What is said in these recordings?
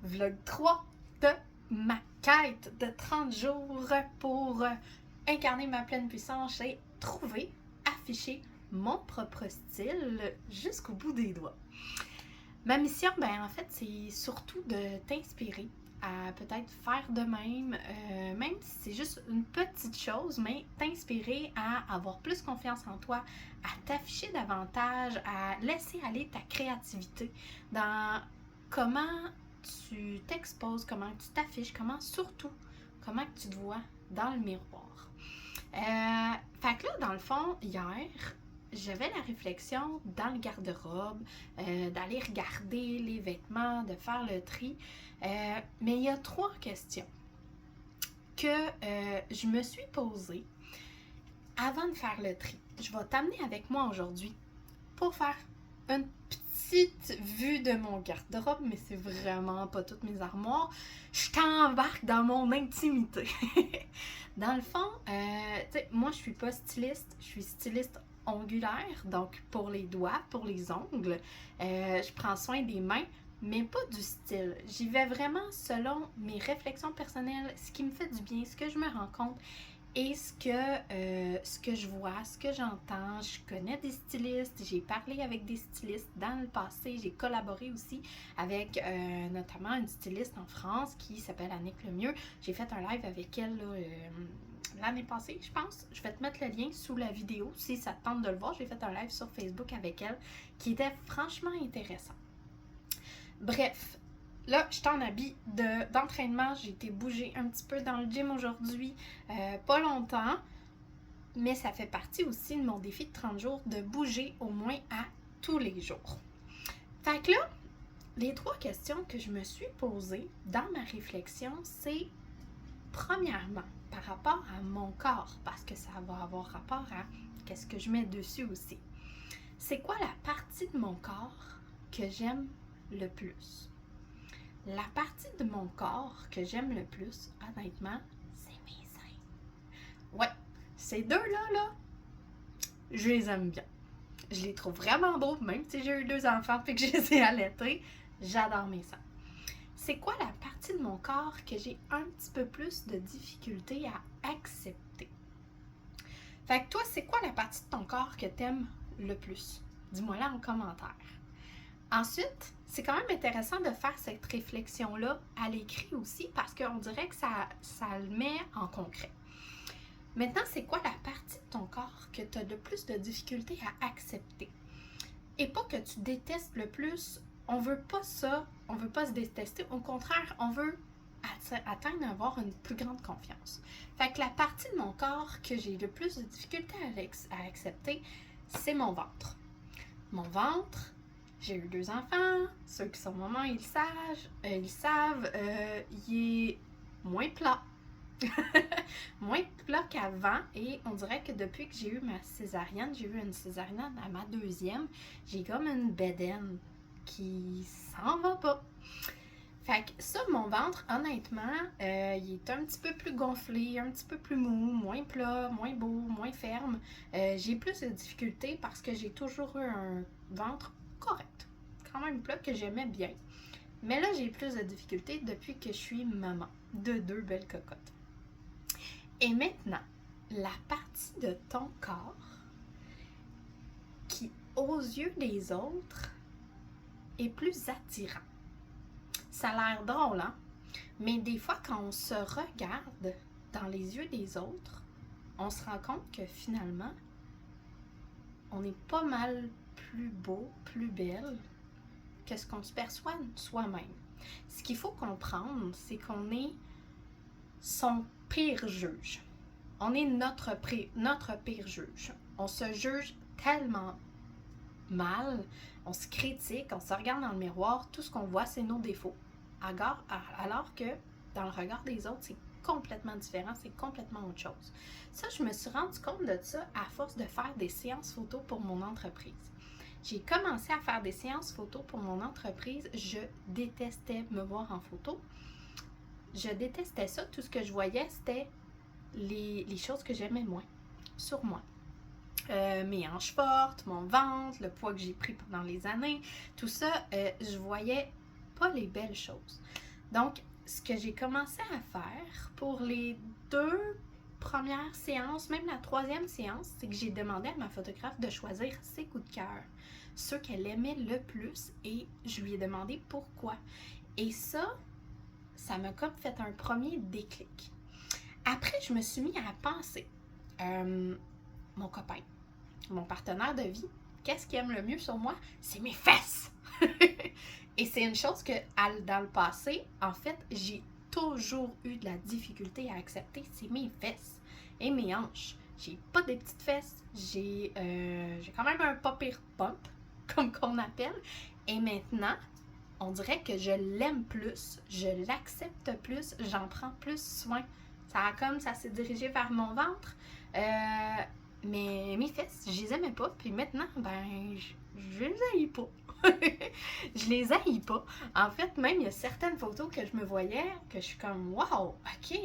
vlog 3 de ma quête de 30 jours pour incarner ma pleine puissance et trouver, afficher mon propre style jusqu'au bout des doigts. Ma mission, en fait, c'est surtout de t'inspirer à peut-être faire de même, même si c'est juste une petite chose, mais t'inspirer à avoir plus confiance en toi, à t'afficher davantage, à laisser aller ta créativité dans comment tu t'exposes, comment tu t'affiches, surtout comment tu te vois dans le miroir. Fait que là, dans le fond, hier, j'avais la réflexion dans le garde-robe, d'aller regarder les vêtements, de faire le tri. Mais il y a 3 questions que je me suis posées avant de faire le tri. Je vais t'amener avec moi aujourd'hui pour faire une petite vue de mon garde-robe, mais c'est vraiment pas toutes mes armoires. Je t'embarque dans mon intimité. Dans le fond, moi je suis pas styliste, je suis styliste ongulaire, donc pour les doigts, pour les ongles. Je prends soin des mains, mais pas du style. J'y vais vraiment selon mes réflexions personnelles, ce qui me fait du bien, ce que je me rends compte et ce que je vois, ce que j'entends. Je connais des stylistes, j'ai parlé avec des stylistes dans le passé, j'ai collaboré aussi avec notamment une styliste en France qui s'appelle Annick Lemieux. J'ai fait un live avec elle là, l'année passée, je pense. Je vais te mettre le lien sous la vidéo si ça te tente de le voir. J'ai fait un live sur Facebook avec elle qui était franchement intéressant. Bref, là, je suis en habit d'entraînement. J'ai été bouger un petit peu dans le gym aujourd'hui, pas longtemps, mais ça fait partie aussi de mon défi de 30 jours de bouger au moins à tous les jours. Fait que là, les 3 questions que je me suis posées dans ma réflexion, c'est premièrement, par rapport à mon corps, parce que ça va avoir rapport à qu'est-ce que je mets dessus aussi. C'est quoi la partie de mon corps que j'aime le plus? La partie de mon corps que j'aime le plus, honnêtement, c'est mes seins. Ouais, ces deux-là, je les aime bien. Je les trouve vraiment beaux, même si j'ai eu 2 enfants et que je les ai allaités. J'adore mes seins. C'est quoi la partie de mon corps que j'ai un petit peu plus de difficulté à accepter? Fait que toi, c'est quoi la partie de ton corps que t'aimes le plus? Dis-moi là en commentaire. Ensuite, c'est quand même intéressant de faire cette réflexion-là à l'écrit aussi parce qu'on dirait que ça le met en concret. Maintenant, c'est quoi la partie de ton corps que tu as le plus de difficulté à accepter? Et pas que tu détestes le plus, on veut pas ça, on veut pas se détester, au contraire, on veut atteindre à avoir une plus grande confiance. Fait que la partie de mon corps que j'ai le plus de difficulté à accepter, c'est mon ventre. Mon ventre, j'ai eu 2 enfants, ceux qui sont mamans, ils savent, il est moins plat. Moins plat qu'avant et on dirait que depuis que j'ai eu ma césarienne, j'ai eu une césarienne à ma 2e, j'ai comme une bédaine qui s'en va pas. Fait que ça, mon ventre, honnêtement, il est un petit peu plus gonflé, un petit peu plus mou, moins plat, moins beau, moins ferme. J'ai plus de difficultés parce que j'ai toujours eu un ventre correct, quand même plat, que j'aimais bien. Mais là, j'ai plus de difficultés depuis que je suis maman de 2 belles cocottes. Et maintenant, la partie de ton corps qui, aux yeux des autres, est plus attirant. Ça a l'air drôle, hein? Mais des fois, quand on se regarde dans les yeux des autres, on se rend compte que finalement, on est pas mal plus beau, plus belle que ce qu'on se perçoit soi-même. Ce qu'il faut comprendre, c'est qu'on est son pire juge. On est notre pire juge. On se juge tellement mal, on se critique, on se regarde dans le miroir, tout ce qu'on voit, c'est nos défauts. Alors que dans le regard des autres, c'est complètement différent, c'est complètement autre chose. Ça, je me suis rendu compte de ça à force de faire des séances photos pour mon entreprise. J'ai commencé à faire des séances photos pour mon entreprise. Je détestais me voir en photo. Je détestais ça. Tout ce que je voyais, c'était les choses que j'aimais moins sur moi. Mes hanches fortes, mon ventre, le poids que j'ai pris pendant les années, tout ça, je voyais pas les belles choses. Donc, ce que j'ai commencé à faire pour les 2 premières séances, même la 3e séance, c'est que j'ai demandé à ma photographe de choisir ses coups de cœur, ceux qu'elle aimait le plus, et je lui ai demandé pourquoi. Et ça m'a comme fait un premier déclic. Après, je me suis mis à penser, mon copain, mon partenaire de vie, qu'est-ce qu'il aime le mieux sur moi? C'est mes fesses! Et c'est une chose que, dans le passé, en fait, j'ai toujours eu de la difficulté à accepter, c'est mes fesses et mes hanches. J'ai pas des petites fesses, j'ai quand même un pas pire pump, comme qu'on appelle. Et maintenant, on dirait que je l'aime plus, je l'accepte plus, j'en prends plus soin. Ça s'est dirigé vers mon ventre. Mais mes fesses, je les aimais pas. Puis maintenant, je les haïs pas. Je les haïs pas. En fait, même, il y a certaines photos que je me voyais, que je suis comme, wow, ok,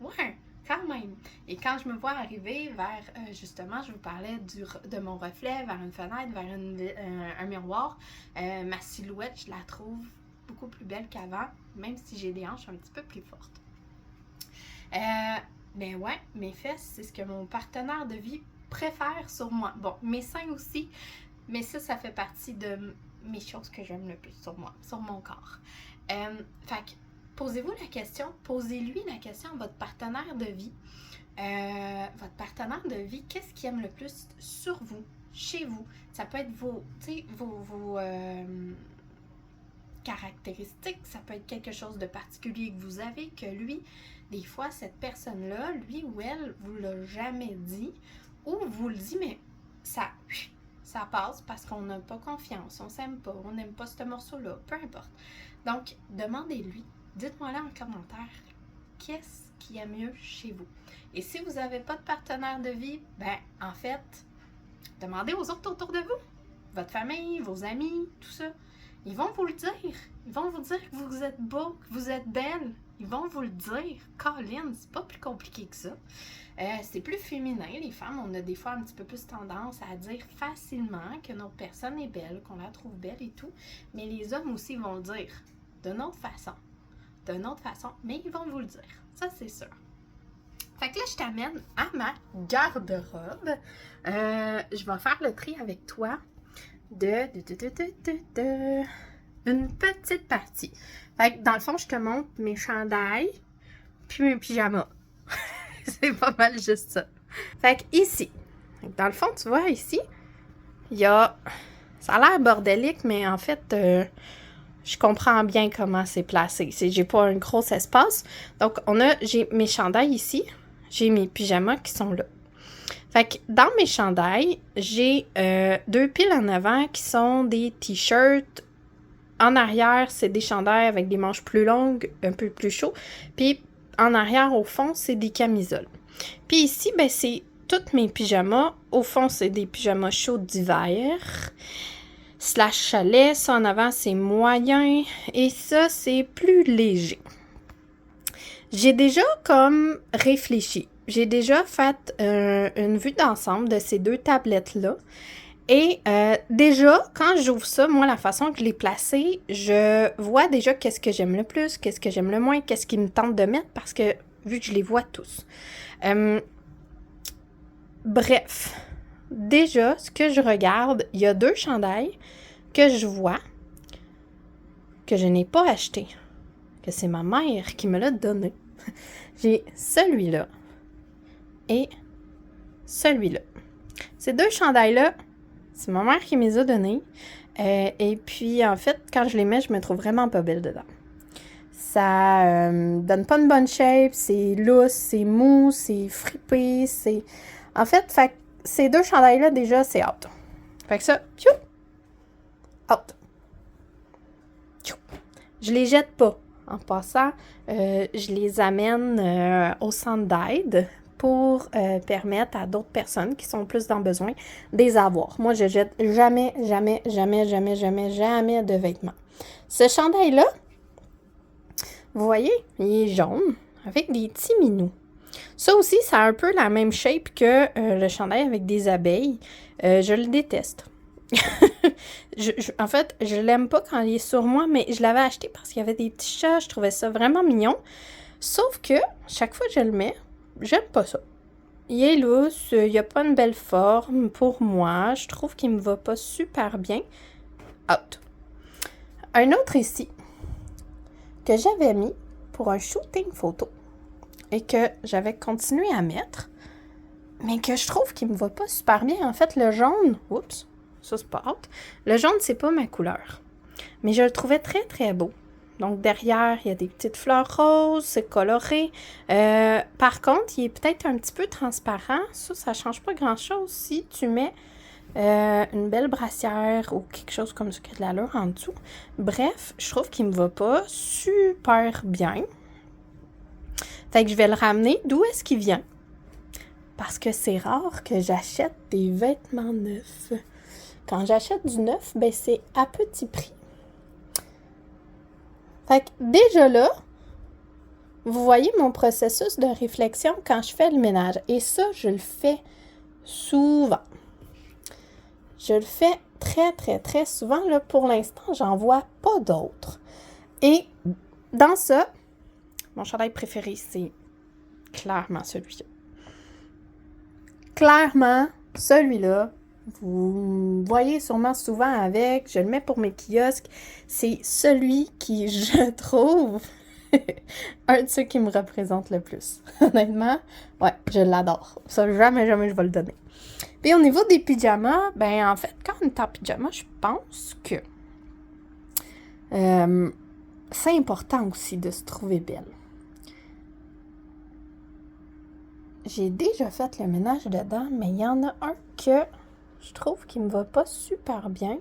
ouais, quand même. Et quand je me vois arriver vers, justement, je vous parlais de mon reflet, vers une fenêtre, vers un miroir, ma silhouette, je la trouve beaucoup plus belle qu'avant, même si j'ai des hanches un petit peu plus fortes. Ben ouais, mes fesses, c'est ce que mon partenaire de vie préfère sur moi. Bon, mes seins aussi, mais ça fait partie de mes choses que j'aime le plus sur moi, sur mon corps. Fait que, posez-vous la question, posez-lui la question à votre partenaire de vie. Votre partenaire de vie, qu'est-ce qu'il aime le plus sur vous, chez vous? Ça peut être vos caractéristiques, ça peut être quelque chose de particulier que vous avez, que lui, des fois, cette personne-là, lui ou elle, vous l'a jamais dit, ou vous le dit, mais ça passe parce qu'on n'a pas confiance, on s'aime pas, on n'aime pas ce morceau-là, peu importe. Donc, demandez-lui, dites-moi là en commentaire, qu'est-ce qui est mieux chez vous? Et si vous n'avez pas de partenaire de vie, en fait, demandez aux autres autour de vous, votre famille, vos amis, tout ça. Ils vont vous le dire. Ils vont vous dire que vous êtes beau, que vous êtes belle. Ils vont vous le dire. Colin, c'est pas plus compliqué que ça. C'est plus féminin. Les femmes, on a des fois un petit peu plus tendance à dire facilement que notre personne est belle, qu'on la trouve belle et tout. Mais les hommes aussi vont le dire d'une autre façon. Mais ils vont vous le dire. Ça, c'est sûr. Fait que là, je t'amène à ma garde-robe. Je vais faire le tri avec toi une petite partie. Fait que dans le fond, je te montre mes chandails puis mes pyjamas. C'est pas mal juste ça. Fait que ici, dans le fond, tu vois, ici, il y a... Ça a l'air bordélique, mais en fait, je comprends bien comment c'est placé. J'ai pas un gros espace. Donc, j'ai mes chandails ici. J'ai mes pyjamas qui sont là. Fait que dans mes chandails, j'ai 2 piles en avant qui sont des t-shirts. En arrière, c'est des chandails avec des manches plus longues, un peu plus chauds. Puis en arrière, au fond, c'est des camisoles. Puis ici, c'est tous mes pyjamas. Au fond, c'est des pyjamas chauds d'hiver. / chalet. Ça, en avant, c'est moyen. Et ça, c'est plus léger. J'ai déjà comme réfléchi. J'ai déjà fait une vue d'ensemble de ces 2 tablettes-là. Et déjà, quand j'ouvre ça, moi, la façon que je l'ai placé, je vois déjà qu'est-ce que j'aime le plus, qu'est-ce que j'aime le moins, qu'est-ce qui me tente de mettre, parce que, vu que je les vois tous. Bref, déjà, ce que je regarde, il y a 2 chandails que je vois, que je n'ai pas acheté, que c'est ma mère qui me l'a donné. J'ai celui-là et celui-là. Ces 2 chandails-là, c'est ma mère qui me les a donnés. Et puis, en fait, quand je les mets, je me trouve vraiment pas belle dedans. Ça donne pas une bonne shape, c'est lousse, c'est mou, c'est fripé, c'est... En fait, ces 2 chandails-là, déjà, c'est out. Fait que ça, tchou, out. Tchou. Je les jette pas. En passant, je les amène au centre d'aide pour permettre à d'autres personnes qui sont plus dans le besoin de les avoir. Moi, je jette jamais de vêtements. Ce chandail-là, vous voyez, il est jaune avec des petits minous. Ça aussi, ça a un peu la même shape que le chandail avec des abeilles. Je le déteste. En fait, je l'aime pas quand il est sur moi, mais je l'avais acheté parce qu'il y avait des petits chats. Je trouvais ça vraiment mignon. Sauf que, chaque fois que je le mets, j'aime pas ça. Il est lousse, il a pas une belle forme pour moi. Je trouve qu'il me va pas super bien. Out. Un autre ici, que j'avais mis pour un shooting photo et que j'avais continué à mettre, mais que je trouve qu'il me va pas super bien. En fait, le jaune, oups, ça c'est pas out. Le jaune, c'est pas ma couleur. Mais je le trouvais très, très beau. Donc, derrière, il y a des petites fleurs roses, c'est coloré. Par contre, il est peut-être un petit peu transparent. Ça change pas grand-chose si tu mets une belle brassière ou quelque chose comme ça qui a de l'allure en dessous. Bref, je trouve qu'il me va pas super bien. Fait que je vais le ramener. D'où est-ce qu'il vient? Parce que c'est rare que j'achète des vêtements neufs. Quand j'achète du neuf, ben c'est à petit prix. Fait que déjà là, vous voyez mon processus de réflexion quand je fais le ménage. Et ça, je le fais souvent. Je le fais très, très, très souvent. Là, pour l'instant, j'en vois pas d'autres. Et dans ça, mon chandail préféré, c'est clairement celui-là. Clairement, celui-là, vous voyez sûrement souvent avec, je le mets pour mes kiosques, c'est celui qui, je trouve, un de ceux qui me représente le plus. Honnêtement, ouais, je l'adore. Ça, jamais je vais le donner. Puis au niveau des pyjamas, ben en fait, quand on est en pyjama, je pense que c'est important aussi de se trouver belle. J'ai déjà fait le ménage dedans, mais il y en a un que je trouve qui me va pas super bien.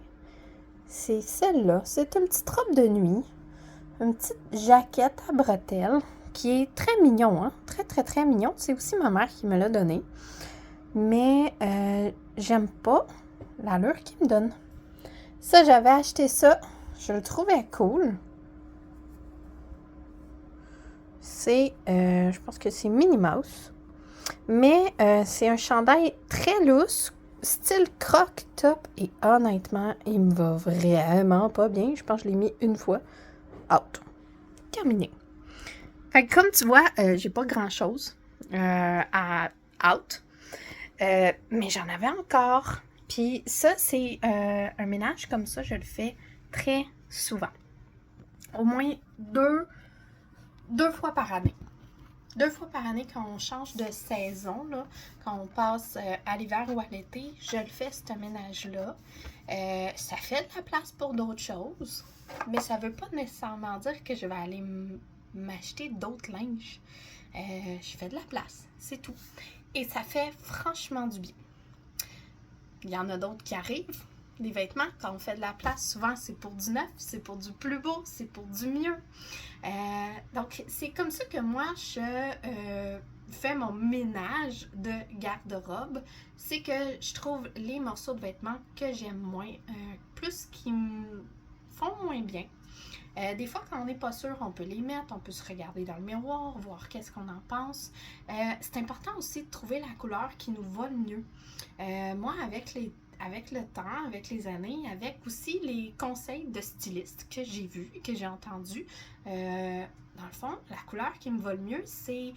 C'est celle-là. C'est une petite robe de nuit. Une petite jaquette à bretelles qui est très mignon, hein? Très, très, très mignon. C'est aussi ma mère qui me l'a donné. Mais j'aime pas l'allure qu'il me donne. Ça, j'avais acheté ça. Je le trouvais cool. C'est, je pense que c'est Minnie Mouse. Mais c'est un chandail très lousse, style croc top. Et honnêtement, il me va vraiment pas bien. Je pense que je l'ai mis une fois. Out. Terminé. Fait que comme tu vois, j'ai pas grand-chose à out. Mais j'en avais encore. Puis ça, c'est un ménage comme ça, je le fais très souvent. Au moins deux fois par année. 2 fois par année, quand on change de saison, là, quand on passe à l'hiver ou à l'été, je le fais, ce ménage-là. Ça fait de la place pour d'autres choses, mais ça ne veut pas nécessairement dire que je vais aller m'acheter d'autres linges. Je fais de la place, c'est tout. Et ça fait franchement du bien. Il y en a d'autres qui arrivent. Les vêtements, quand on fait de la place, souvent c'est pour du neuf, c'est pour du plus beau, c'est pour du mieux. Donc, c'est comme ça que moi, je fais mon ménage de garde-robe. C'est que je trouve les morceaux de vêtements que j'aime moins, plus qui me font moins bien. Des fois, quand on n'est pas sûr, on peut les mettre, on peut se regarder dans le miroir, voir qu'est-ce qu'on en pense. C'est important aussi de trouver la couleur qui nous va le mieux. Moi, avec le temps, avec les années, avec aussi les conseils de stylistes que j'ai vus et que j'ai entendus, dans le fond, la couleur qui me va le mieux, c'est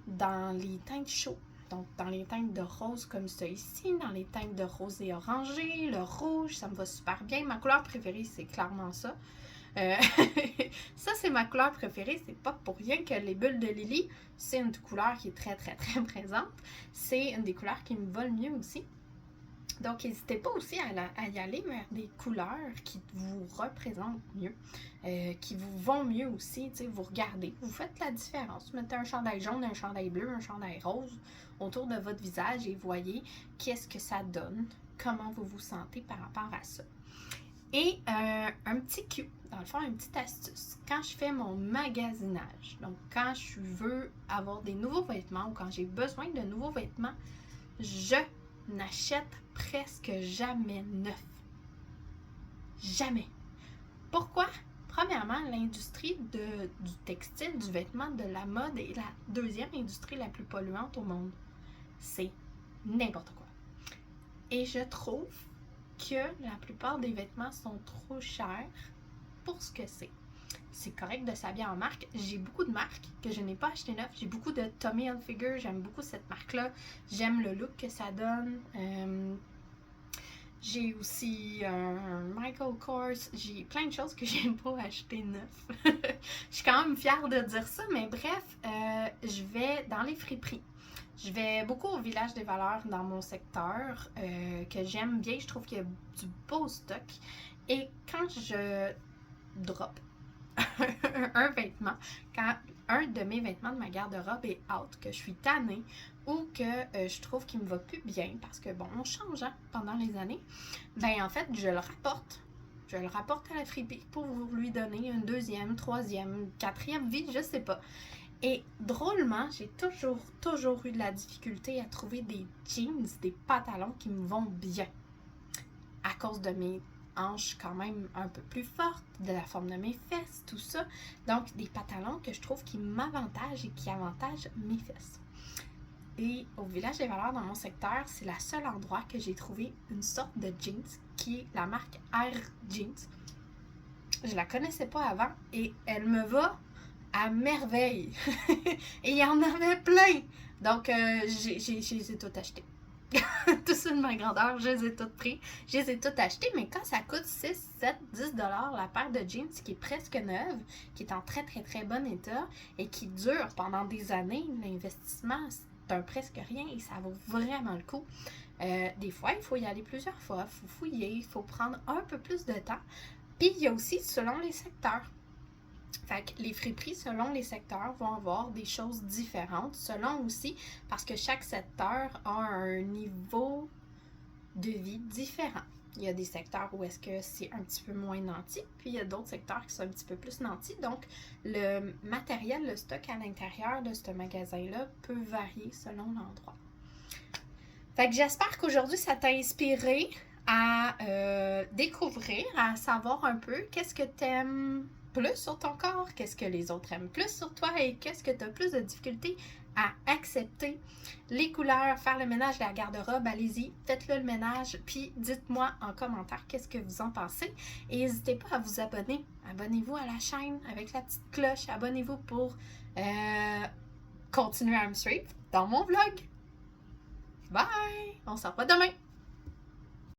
dans les teintes chaudes. Donc, dans les teintes de rose comme ça ici, dans les teintes de rose et orangé, le rouge, ça me va super bien. Ma couleur préférée, c'est clairement ça. Ça, c'est ma couleur préférée. C'est pas pour rien que les bulles de Lily, c'est une couleur qui est très, très, très présente. C'est une des couleurs qui me va le mieux aussi. Donc, n'hésitez pas aussi à y aller vers des couleurs qui vous représentent mieux, qui vous vont mieux aussi. Vous regardez, vous faites la différence. Vous mettez un chandail jaune, un chandail bleu, un chandail rose autour de votre visage et voyez qu'est-ce que ça donne, comment vous vous sentez par rapport à ça. Et un petit cue, dans le fond, une petite astuce. Quand je fais mon magasinage, donc quand je veux avoir des nouveaux vêtements ou quand j'ai besoin de nouveaux vêtements, je n'achète presque jamais neuf. Jamais. Pourquoi? Premièrement, l'industrie du textile, du vêtement, de la mode est la deuxième industrie la plus polluante au monde. C'est n'importe quoi. Et je trouve que la plupart des vêtements sont trop chers pour ce que c'est. C'est correct de s'habiller en marque. J'ai beaucoup de marques que je n'ai pas acheté neuf. J'ai beaucoup de Tommy Hilfiger. J'aime beaucoup cette marque-là. J'aime le look que ça donne. J'ai aussi un Michael Kors. J'ai plein de choses que j'aime pas acheter neuf. Je suis quand même fière de dire ça, mais bref, je vais dans les friperies. Je vais beaucoup au Village des Valeurs dans mon secteur, que j'aime bien. Je trouve qu'il y a du beau stock. Et quand je drop un vêtement, quand un de mes vêtements de ma garde-robe est out, que je suis tannée ou que je trouve qu'il me va plus bien parce que bon, on change pendant les années, ben en fait, je le rapporte. Je le rapporte à la friperie pour lui donner une deuxième, troisième, quatrième vie, je sais pas. Et drôlement, j'ai toujours eu de la difficulté à trouver des jeans, des pantalons qui me vont bien. À cause de mes hanches quand même un peu plus fortes, de la forme de mes fesses, tout ça. Donc, des pantalons que je trouve qui m'avantagent et qui avantagent mes fesses. Et au Village des Valeurs, dans mon secteur, c'est le seul endroit que j'ai trouvé une sorte de jeans qui est la marque Air Jeans. Je la connaissais pas avant et elle me va à merveille. Et il y en avait plein. Donc, je les ai toutes achetées. Tout ça de ma grandeur, je les ai toutes pris. Je les ai toutes achetées, mais quand ça coûte 6, 7, 10 $ la paire de jeans qui est presque neuve, qui est en très bon état et qui dure pendant des années, l'investissement, c'est un presque rien et ça vaut vraiment le coup. Des fois, il faut y aller plusieurs fois, il faut fouiller, il faut prendre un peu plus de temps. Puis, il y a aussi selon les secteurs. Fait que les friperies, selon les secteurs, vont avoir des choses différentes, selon aussi, parce que chaque secteur a un niveau de vie différent. Il y a des secteurs où est-ce que c'est un petit peu moins nanti, puis il y a d'autres secteurs qui sont un petit peu plus nantis. Donc, le matériel, le stock à l'intérieur de ce magasin-là peut varier selon l'endroit. Fait que j'espère qu'aujourd'hui, ça t'a inspiré à découvrir, à savoir un peu qu'est-ce que t'aimes plus sur ton corps, qu'est-ce que les autres aiment plus sur toi et qu'est-ce que tu as plus de difficulté à accepter. Les couleurs, faire le ménage de la garde-robe, allez-y, faites-le le ménage, puis dites-moi en commentaire qu'est-ce que vous en pensez. Et n'hésitez pas à vous abonner. Abonnez-vous à la chaîne avec la petite cloche. Abonnez-vous pour continuer à me suivre dans mon vlog. Bye! On se revoit demain!